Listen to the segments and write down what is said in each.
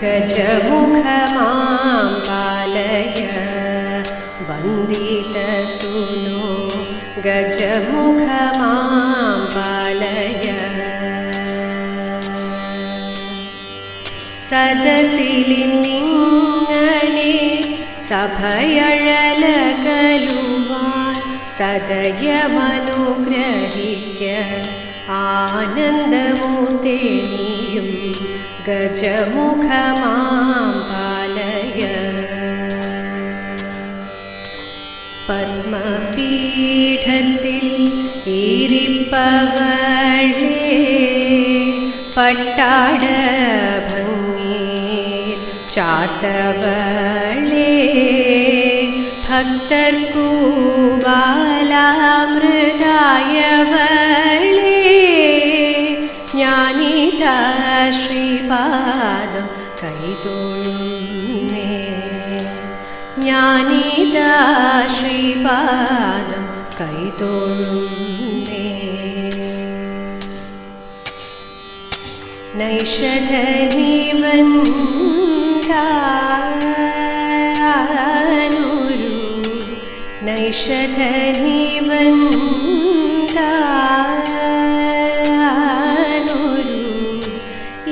गजमुखमां पालय वन्दितसूनो गजमुखमां पालय സദസിലിന്നിങ്ങനെ സഭയഴലകലുവാൻ സദയമനുഗ്രഹിക്ക ആനന്ദമൂർത്തേ നീയും ഗജമുഖമാം പാലയ പത്മപീഠത്തിൽ ഇരിപ്പവളേ പട്ടാട ചാത്തവളേ ഭക്തർക്കു ബാലാമൃതായവളേ ജ്ഞാനിതാ ശ്രീപാദം കൈതൊഴുന്നേ ജ്ഞാനിതാ ശ്രീപാദം കൈതൊഴുന്നേ നൈഷധനിവൻ നൈഷധനിവൻ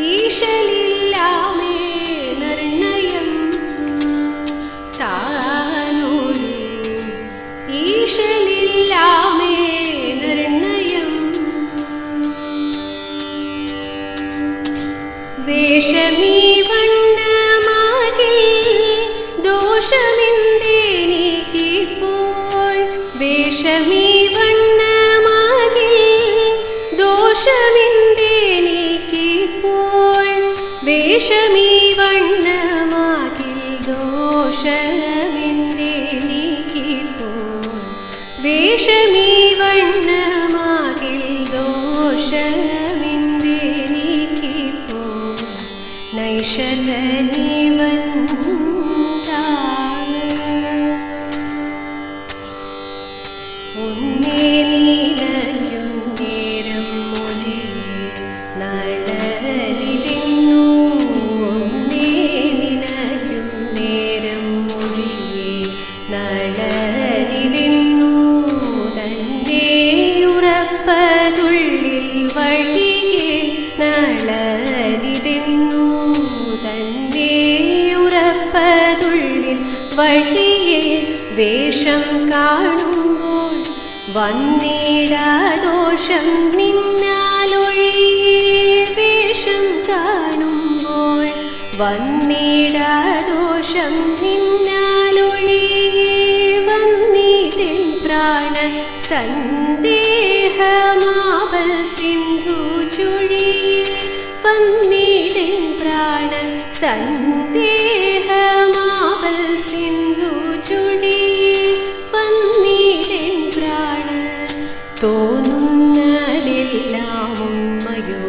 ഈശലില്ലാമേ നിർണയം താനൊരു ഈശലില്ലാമേ നിർണയം വേഷമീ വേഷമീ വണ്ണമാകിൽ ദോഷമിന്തെനിക്കിപ്പോൾ വേഷമീ വണ്ണമാകിൽ ദോഷമിന്തെനിക്കിപ്പോൾ വേഷമീ വണ്ണമാകിൽ ദോഷമിന്തെനിക്കിപ്പോൾ നൈഷധനിവൻ വഴിയെ വേഷം കാണുമ്പോൾ വന്നിടാദോഷം നിന്നാലൊഴിയേ വേഷം കാണുമ്പോൾ വന്നിടാദോഷം നിന്നാലൊഴിയേ വന്നിതെൻ പ്രാണ സന്ദേഹമാവൽ സിന്ധു ചുഴിയേ വന്നിതെൻ പ്രാണ സന്ദേഹമാവൽ സിന്ധു ചുഴിയേ വന്നിതെൻ പ്രാണ തോന്നുന്നതെല്ലാം ഉമ്മയോ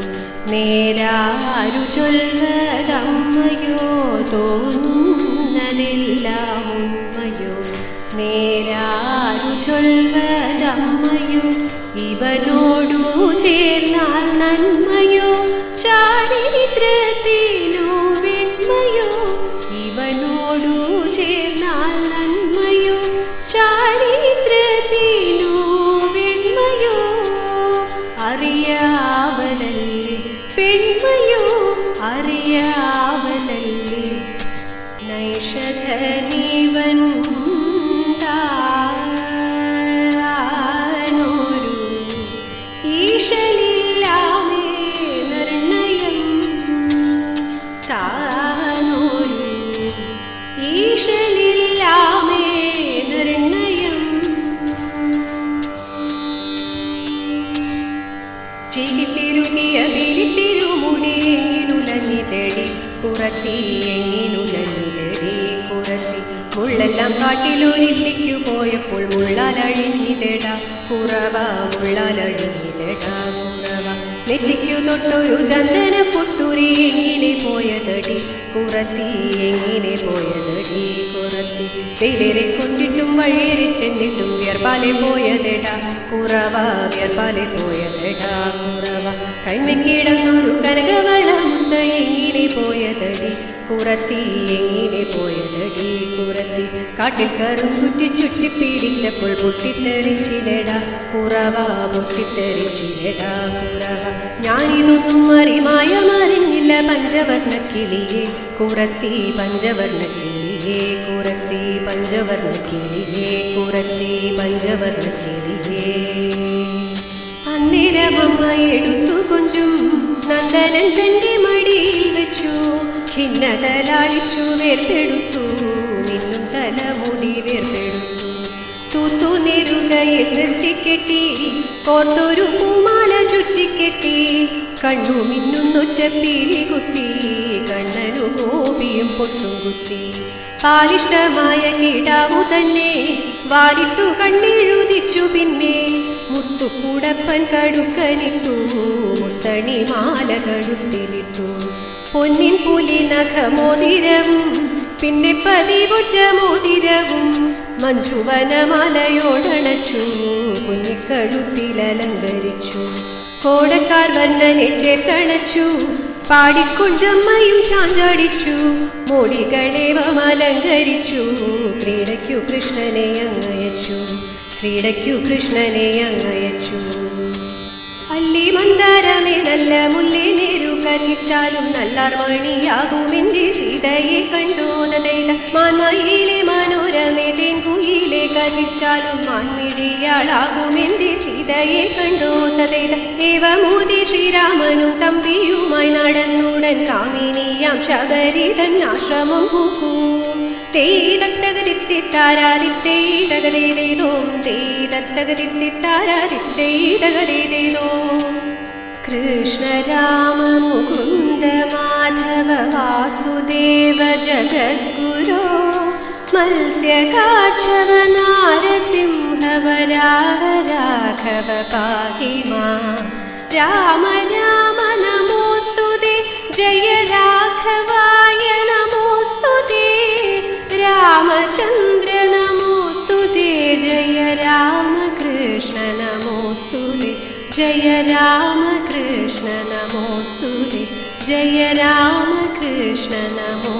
നേരാരു ചൊല്ലതമ്മയോ തോന്നുന്നതെല്ലാം ഉമ്മയോ നേരാരു ചൊല്ലതമ്മയോ ഇവനോടു ചേർന്നാൽ നന്മയോ ചാരിത്രത്തിനു വെണ്മയോ ഇവനോടു ചേർന്നാൽ നന്മയോ ചാരിത്രത്തിനു വെണ്മയോ അറിയാവനല്ലേ പെൺമയോ അറിയാവനല്ലേ നൈഷധനിവൻ ഈശലില്ലാമേ നിർണയം താനൊരു ഈശലില്ലാമേ നിർണയം ചിരിത്തിരുകിയ വിരിത്തിരുമുടി എങ്ങിനുലഞ്ഞിതെടി കുറത്തി എങ്ങിനുലഞ്ഞിതെടി കുറത്തി മുള്ളെല്ലാം കാട്ടിലൊരില്ലിക്കു പോയപ്പോൾ മുള്ളാലഴിഞ്ഞിതെടാ കുറവ മുള്ളാലഴിഞ്ഞിതെടാ കുറവ നെറ്റിക്കു തൊട്ടൊരു ചന്ദന പൊട്ടുരി എങ്ങനെ പോയതടി കുറത്തി എങ്ങനെ പോയതടി കുറത്തി വെയിലേറെ കൊണ്ടിട്ടും വഴിയേറി ചെന്നിട്ടും വിയർപ്പാലെ പോയതെടാ കുറവ വിയർപ്പാലെ പോയതെടാ കുറവ കൈമക്കിടന്നൊരു കനകവള മുത്ത എങ്ങനെ പോയതടി കുറത്തി എങ്ങനെ പോയതടി കുറത്തി കാട്ടിൽ കറുകുറ്റി ചുറ്റിപ്പിടിച്ചപ്പോൾ പൊട്ടിത്തെറിച്ചിലടാ കുറവ പൊട്ടിത്തെറിച്ചിലടാ കുറവ ഞാനിതൊന്നും അറിഞ്ഞില്ല പഞ്ചവർണ്ണ കിളിയെ കുറത്തി പഞ്ചവർണ്ണ കിളിയെ കുറത്തി പഞ്ചവർണ്ണ കിളിയെ കുറത്തി പഞ്ചവർണ്ണ കിളിയെ അന്നേരമമ്മ എടുത്തു കൊഞ്ചും നന്ദനൻ തന്റെ മടിയിൽ വെച്ചു ഖിന്നതലാളിച്ചു വേർപെടുത്തു മിന്നും തലമുടി വേർപെടുത്തു തൂത്തു നെരുകയിൽ നിർത്തിക്കെട്ടി കോർത്തൊരു പൂമാല ചുറ്റിക്കെട്ടി കണ്ണു മിന്നുന്നൊറ്റ പീലി കുത്തി കണ്ണനു ഗോപിയും പൊട്ടും കുത്തി പാലിഷ്ടമായ കിടാവു തന്നെ വാലിട്ടു കണ്ണെഴുതിച്ചു പിന്നെ മുത്തുകൂടപ്പൻ കടുക്കനിട്ടു മുത്തണി മാല കടുത്തിലിട്ടു പൊന്നിൻ പുലി നഖമോതിരവും പിന്നെ പതിവുറ്റ മോതിരവും മഞ്ജുവനമാലയോടണച്ചു കുഞ്ഞിക്കഴുത്തിലലങ്കരിച്ചു കോടക്കാർ വർണ്ണനെ ചേർത്തണച്ചു പാടിക്കൊണ്ടമ്മയും ചാഞ്ചാടിച്ചു മോടികളേവം അലങ്കരിച്ചു ക്രീഡയ്ക്കു കൃഷ്ണനെ അങ്ങയച്ചു ക്രീഡയ്ക്കു കൃഷ്ണനെ അങ്ങയച്ചു അല്ലി മന്ദാരമേ നല്ല മുല്ലേ നേരു കത്തിച്ചാലും നല്ലാർ മണിയാകുമെന്റെ സീതയെ കണ്ടോനതൈത മാൻമയിലെ മനോരമേ തേൻകുയിലെ കത്തിച്ചാലും മാൻമിഴിയാളാകുമെന്റെ സീതയെ കണ്ടോനതൈത ദേവമൂതി ശ്രീരാമനും തമ്പിയുമായി നടന്നുടൻ കാമിനിയാം ശബരിതൻ ആശ്രമം പൂക്കൂ കൃഷ്ണ രാമ മുകുന്ദ മാധവ വാസുദേവ ജഗദ്ഗുരോ മത്സ്യകാക്ഷവ നാരസിംഹ വരാഹ രാഘവ പാഹി മാം രാമ രാമ നമോസ്തുതേ ജയ രാഘവായ നമോസ്തുതേ രാമചന്ദ്ര നമോസ്തുതേ ജയ രാമകൃഷ്ണ നമോസ്തുതേ ജയ രാമകൃഷ്ണ നമോസ്തുതേ ജയ രാമകൃഷ്ണ നമോ